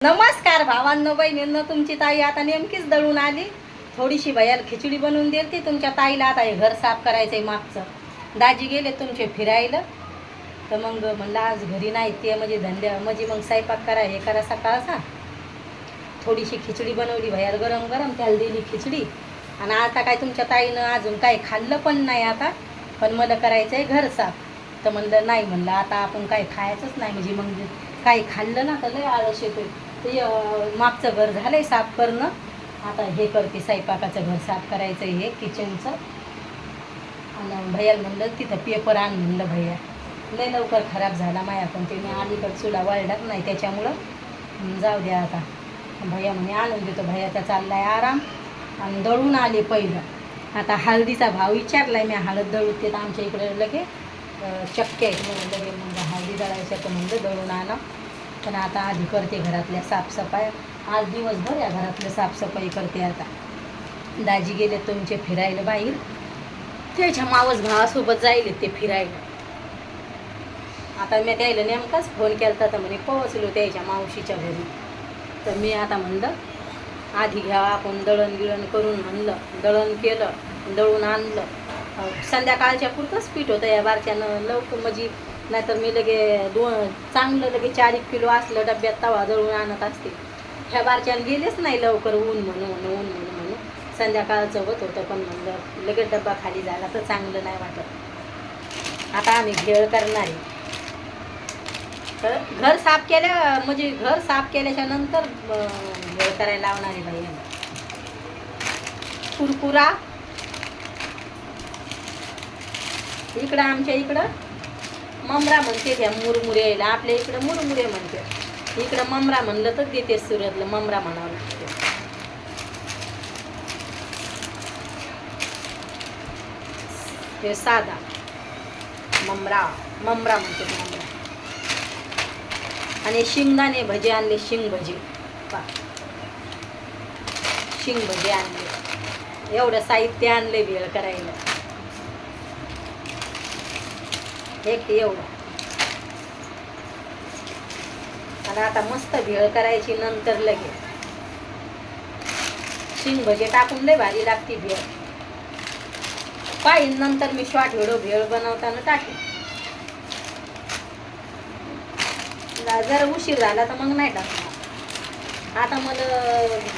नमस्कार भावांनो बहिणींनो, तुमची ताई आता नेमकीच दळून आली. थोडीशी भैयाला खिचडी बनवून दिली. तुमच्या ताईला आता हे घर साफ करायचंय मागचं. दाजी गेले तुमचे फिरायला, तर मग म्हणलं आज घरी नाही ते म्हणजे धंद्या म्हणजे मग स्वयंपाक करा हे करा सकाळचा. थोडीशी खिचडी बनवली भैयाला गरम गरम, त्याला दिली खिचडी. आणि आता काय तुमच्या ताईनं अजून काही खाल्लं पण नाही आता, पण मला करायचं आहे घर साफ. तर म्हणलं नाही, म्हणलं आता आपण काही खायचंच नाही म्हणजे मग काही खाल्लं ना तर लय आळस येतोय. ते मागचं घर झालं आहे साफ करणं. आता हे करते, स्वयंपाकाचं घर साफ करायचं हे किचनचं. आणि भैयाला म्हणलं तिथं पेपर आण, म्हणलं भैया लय लवकर खराब झाला माया, पण ते मी अलीकडं चुला वळडाच नाही त्याच्यामुळं जाऊ द्या आता. भैया म्हणे आणून देतो. भैयाचा चालला आहे आराम. आणि दळून आले पहिलं. आता हळदीचा भाव विचारला मी, हळद दळूत तर आमच्या इकडे लगे शक्य आहे म्हणून लगे मग हळदी दळायचं तर म्हणलं दळून आणा. पण आता आधी करते घरातल्या साफसफाई. आज दिवसभर या घरातल्या साफसफाई करते. आता दाजी गेले तुमचे फिरायला बाहेर, त्याच्या मावस भावासोबत जाईल ते फिरायला. आता मी त्याला नेमकाच फोन केला तर म्हणे पोहोचलो त्याच्या मावशीच्या घरी. तर मी आता म्हणलं आधी घ्यावा आपण दळण गिळण करून, म्हणलं दळण केलं, दळून आणलं. संध्याकाळच्या पुरतंच पीठ होतं या बारच्यानं लवकर म्हणजे, नाहीतर मी लगे चांगलं लगे 4 किलो असलं डब्यात तवा दळून आणत असते. ह्या बारच्यानं गेलेच नाही लवकर, ऊन म्हणून संध्याकाळचं होत होतं. पण म्हणलं लगेच डब्बा खाली झाला तर चांगलं नाही वाटत. आता आम्ही भेळ करणार आहे. तर घर साफ केल्या म्हणजे घर साफ केल्याच्या नंतर भेळ करायला लावणार आहे बाई. कुरकुरा इकडं आमच्या इकडं ममरा म्हणते, त्या मुरमुरे यायला आपल्या इकडं मुरमुरे म्हणते. इकडं ममरा म्हणलं तर देते, सुरतला ममरा म्हणावं लागते. हे साधा ममरा म्हणते ममरा. आणि शेंगदाणे भजे आणले, शेंग भजे आणले. एवढं साहित्य आणले भेळ करायला. एक एवढं. आणि आता मस्त भेळ करायची नंतर लगे शेंग भजे टाकून लय भारी लागते भेळ. पाहिजे नंतर मी शॉर्ट व्हिडिओ भेळ बनवताना टाकेन. जर उशीर झाला तर मग नाही टाकणार. आता मला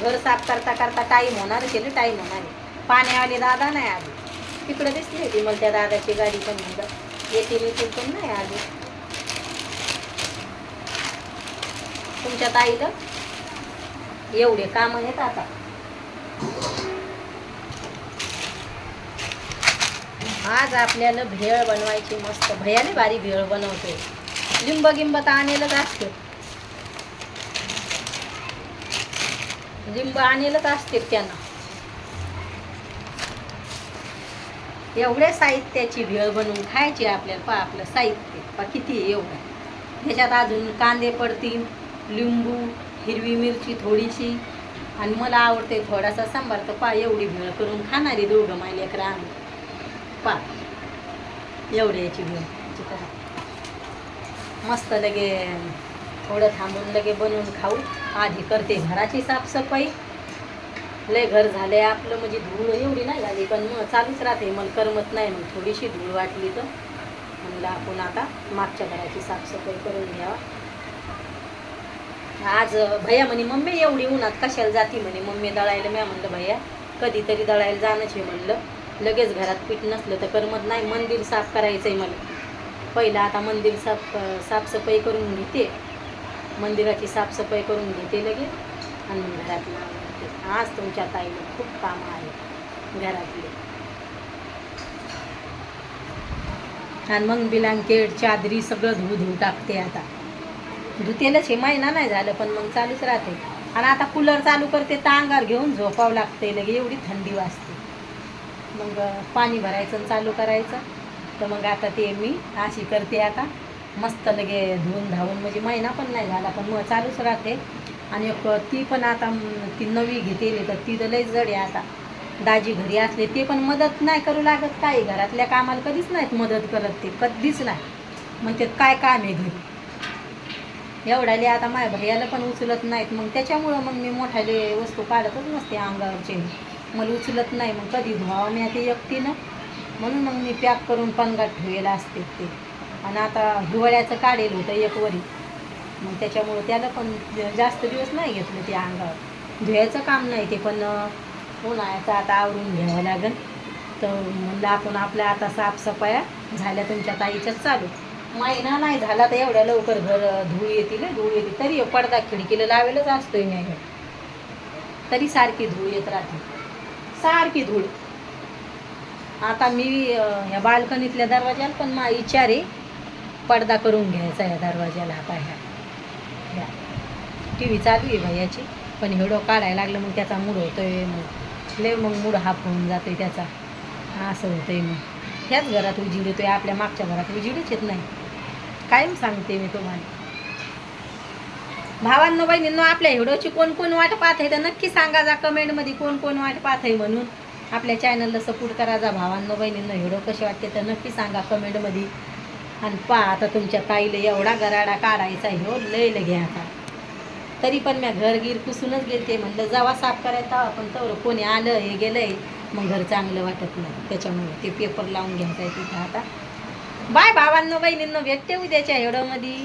घर साफ करता करता टाईम होणार आहे. पाण्यावाले दादा नाही आले. तिकडं दिसली होती मला त्या दादाची गाडी, पण म्हणलं येते मी पण नाही आली. तुमच्या ताईला एवढे काम आहेत. आता आज आपल्याला भेळ बनवायची मस्त. भैयाने भारी भेळ बनवते. लिंब गिंब तर आणलेलंच असते, लिंब आणलेलंच असते त्यांना. एवढ्या साहित्याची भेळ बनवून खायची आपल्याला. आपलं साहित्य किती एवढं. ह्याच्यात अजून कांदे पडतील, लिंबू, हिरवी मिरची थोडीशी, आणि मला आवडते थोडासा सांबार. तर एवढी भेळ करून खाणारी दोघं माय लेकरं आम्ही. एवढी याची भेळ मस्त लगे थोडं थांबून लगे बनवून खाऊ. आधी करते घराची साफसफाई. लय घर झाले आपलं म्हणजे धूळ एवढी नाही झाली, पण मग चालूच राहते. मला करमत नाही. मग थोडीशी धूळ वाटली तर म्हणलं आपण आता मागच्या घराची साफसफाई करून घ्यावा. आज भैया म्हणे मम्मी एवढी उन्हात कशाला जाती म्हणे मम्मी दळायला. मी म्हणलं भैया कधीतरी दळायला जाणंच आहे म्हणलं. लगेच घरात पीठ नसलं तर करमत नाही. मंदिर साफ करायचं आहे मला पहिलं. आता मंदिर साफसफाई करून घेते. मंदिराची साफसफाई करून घेते लगे आणि घरातलं आवडते. आज तुमच्या ताईला खूप काम आहे घरातले. आणि मग ब्लँकेट चादरी सगळं धुऊ टाकते. आता धुतेलंच हे महिना नाही झालं, पण मग चालूच राहते. आणि आता कूलर चालू करते तर अंगावर घेऊन झोपावं लागते लगे, एवढी थंडी वाजते. मग पाणी भरायचं चालू करायचं. तर मग आता ते मी अशी करते. आता मस्त लगे धुवून धावून म्हणजे महिना पण नाही झाला, पण मग चालूच राहते. आणि ती पण आता ती नवी घेतली तर ती तर लई जड आहे. आता दाजी घरी असले ते पण मदत नाही करू लागत. काही घरातल्या कामाला कधीच नाहीत मदत करत ते, कधीच नाही. मग ते काय काम आहे घरी. एवढ्याले आता माझ्या भैयाला पण उचलत नाहीत, मग त्याच्यामुळं मग मी मोठ्याले वस्तू काढतच नसते अंगावरचे. मला उचलत नाही, मग कधी धुवावं मी ते एकटीनं, म्हणून मग मी पॅक करून पणगात ठेवायला असते ते. आणि आता हिवाळ्याचं काढेल होतं एक वरी, मग त्याच्यामुळं त्याला पण जास्त दिवस नाही घेतलं ते अंगावर. धुवायचं काम नाही ते, पण उन्हाळ्याचं आता आवरून घ्यावं लागेल. तर म्हणलं आपण आपल्या आता साफसफाया झाल्या तुमच्या ताईच्याच चालू. महिना नाही झाला तर एवढ्या लवकर घर धूळ येतील, धूळ येते. तरी पडदा खिडकीला लावेलच असतोय मी, तरी सारखी धूळ येत राहते, सारखी धूळ. आता मी ह्या बाल्कनीतल्या दरवाजाला पण मा विचार आहे पडदा करून घ्यायचा या दरवाजाला. आता ह्या टी व्ही चालू आहे भैयाची, पण व्हिडिओ काढायला लागलं मग त्याचा मूड होतोय, मग मूड हाफ होऊन जातोय त्याचा, असं होतंय. मग ह्याच घरात उजीड येतोय, आपल्या मागच्या घरात उजीडच येत नाही, कायम सांगते मी तुम्हाला. भावांनो बहिणींनो, आपल्या व्हिडिओची कोण कोण वाट पाहत आहे तर नक्की सांगा जा कमेंटमध्ये, कोण कोण वाट पाहत आहे म्हणून. आपल्या चॅनलला सपोर्ट करा जा भावांनो बहिणींनो. व्हिडिओ कसे वाटते तर नक्की सांगा कमेंटमध्ये. आणि पहा आता तुमच्या ताईला एवढा गराडा काढायचा हो, लय घ्या आता. तरी पण मी घरगीर पुसूनच गेलते, म्हणलं जावा साफ करायचा, पण तर कोणी आलं हे गेलंय मग घर चांगलं वाटत नाही, त्याच्यामुळे ते पेपर लावून घ्यायचं आहे तिथं. आता बाय भावांनो बहिणींनो, भेटते उद्याच्या व्हिडिओमध्ये.